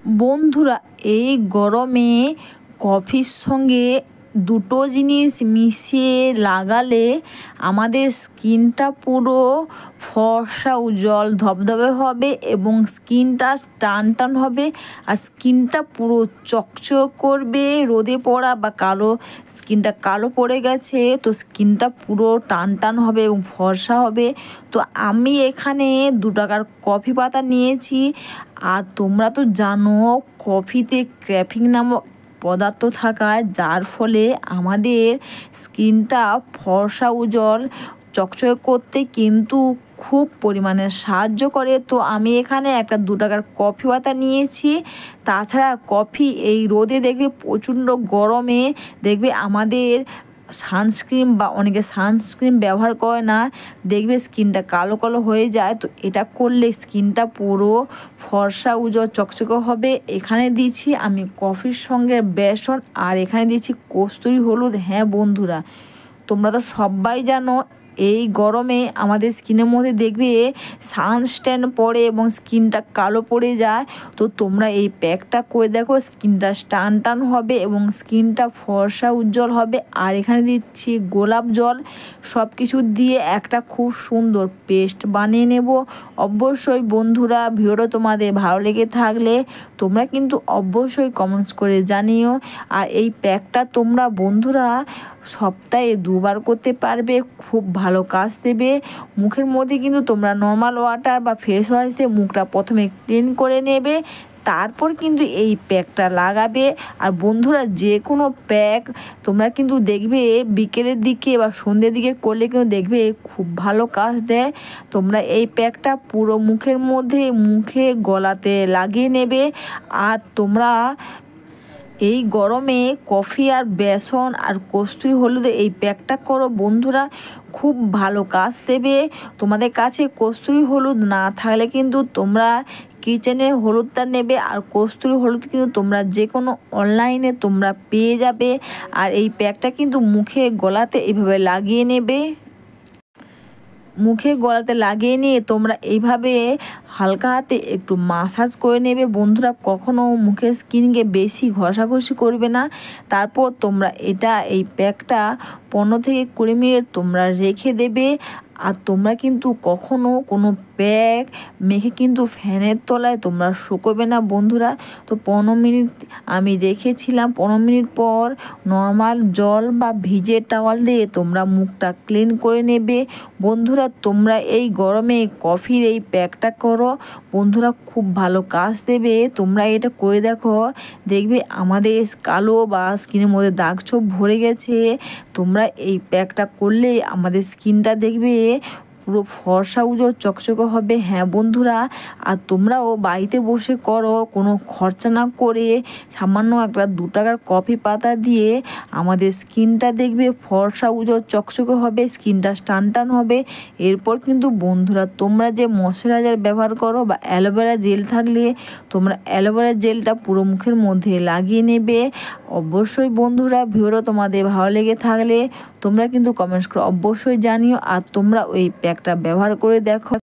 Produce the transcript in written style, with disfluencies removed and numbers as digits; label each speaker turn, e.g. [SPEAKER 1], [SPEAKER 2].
[SPEAKER 1] বন্ধুরা, এই গরমে কফির সঙ্গে দুটো জিনিস মিশিয়ে লাগালে আমাদের স্কিনটা পুরো ফর্সা উজ্জ্বল ধবধবে হবে এবং স্কিনটা টান টান হবে। আর স্কিনটা পুরো চকচক করবে। রোদে পড়া বা স্কিনটা কালো পড়ে গেছে, তো স্কিনটা পুরো টান টান হবে এবং ফর্সা হবে। তো আমি এখানে 2 টাকার কফি পাতা নিয়েছি। আর তোমরা তো জানো কফিতে ক্যাফিন নামক পদার্থ থাকায় যার ফলে আমাদের স্কিনটা ফর্সা উজ্জ্বল চকচকে করতে কিন্তু খুব পরিমাণে সাহায্য করে। তো আমি এখানে একটা 2 টাকার কফি পাতা নিয়েছি। তাছাড়া কফি এই রোদে দেখবে প্রচণ্ড গরমে দেখবে আমাদের সানস্ক্রিন বা অনেকে সানস্ক্রিন ব্যবহার করে না, দেখবে স্কিনটা কালো কালো হয়ে যায়। তো এটা করলে স্কিনটা পুরো ফর্সা উজ্জ্বল চকচকে হবে। এখানে দিয়েছি আমি কফির সঙ্গে বেসন, আর এখানে দিয়েছি কস্তুরি হলুদ। হ্যাঁ বন্ধুরা, তোমরা তো সবাই জানো এই গরমে আমাদের স্কিনের মধ্যে দেখবে সানস্ট্যান পড়ে এবং স্কিনটা কালো পড়ে যায়। তো তোমরা এই প্যাকটা করে দেখো, স্কিনটা টান টান হবে এবং স্কিনটা ফর্সা উজ্জ্বল হবে। আর এখানে দিচ্ছি গোলাপ জল। সব কিছু দিয়ে একটা খুব সুন্দর পেস্ট বানিয়ে নেব। অবশ্যই বন্ধুরা, ভিডিওটা তোমাদের ভালো লেগে থাকলে তোমরা কিন্তু অবশ্যই কমেন্টস করে জানিও। আর এই প্যাকটা তোমরা বন্ধুরা সপ্তাহে 2 বার করতে পারবে, খুব ভালো কাজ দেবে। মুখের মধ্যে কিন্তু তোমরা নর্মাল ওয়াটার বা ফেস ওয়াশ দিয়ে মুখটা প্রথমে ক্লিন করে নেবে, তারপর কিন্তু এই প্যাকটা লাগাবে। আর বন্ধুরা, যে কোনো প্যাক তোমরা কিন্তু দেখবে বিকেলের দিকে বা সন্ধ্যের দিকে করলে কিন্তু দেখবে খুব ভালো কাজ দেয়। তোমরা এই প্যাকটা পুরো মুখের মধ্যে মুখে গলাতে লাগিয়ে নেবে। আর তোমরা এই গরমে কফি আর বেসন আর কস্তুরি হলুদে এই প্যাকটা করো বন্ধুরা, খুব ভালো কাজ দেবে। তোমাদের কাছে কস্তুরি হলুদ না থাকলে কিন্তু তোমরা কিচেনের হলুদটা নেবে। আর কস্তুরি হলুদ কিন্তু তোমরা যে কোনো অনলাইনে তোমরা পেয়ে যাবে। আর এই প্যাকটা কিন্তু মুখে গলাতে এইভাবে লাগিয়ে নেবে। মুখে গলাতে লাগিয়ে নিয়ে তোমরা এইভাবে হালকা হাতে একটু মাসাজ করে নেবে বন্ধুরা। কখনো মুখের স্কিনকে বেশি ঘষাঘষি করবে না। তারপর তোমরা এই প্যাকটা 15 থেকে 20 মিনিট তোমরা রেখে দেবে। আর তোমরা কিন্তু কখনো কোনো প্যাক মেখে কিন্তু ফ্যানের তলায় তোমরা শুকোবে না বন্ধুরা। তো 15 মিনিট আমি রেখেছিলাম। 15 মিনিট পর নর্মাল জল বা ভিজে টাওয়াল দিয়ে তোমরা মুখটা ক্লিন করে নেবে বন্ধুরা। তোমরা এই গরমে কফির এই প্যাকটা করো বন্ধুরা, খুব ভালো কাজ দেবে। তোমরা এটা করে দেখো, দেখবে আমাদের কালো বা স্কিনের মধ্যে দাগ ছোপ ভরে গেছে। তোমরা এই প্যাকটা করলে আমাদের স্কিনটা দেখবে পুরো ফর্সা উজ্জ্বল চকচকে হবে। হ্যাঁ বন্ধুরা, আর তোমরাও বাড়িতে বসে করো, কোনো খরচা না করে সামান্য একটা 2 টাকার কফি পাতা দিয়ে আমাদের স্কিনটা দেখবে ফর্সা উজ্জ্বল চকচকে হবে, স্কিনটা টান টান হবে। এরপর কিন্তু বন্ধুরা তোমরা যে ময়শ্চারাইজার ব্যবহার করো বা অ্যালোভেরা জেল থাকলে তোমরা অ্যালোভেরা জেলটা পুরো মুখের মধ্যে লাগিয়ে নেবে। অবশ্যই বন্ধুরা, ভিডিওটা তোমাদের ভালো লেগে থাকলে তোমরা কিন্তু কমেন্টস করে অবশ্যই জানিও। আর তোমরা ওই প্যাকটা ব্যবহার করে দেখো।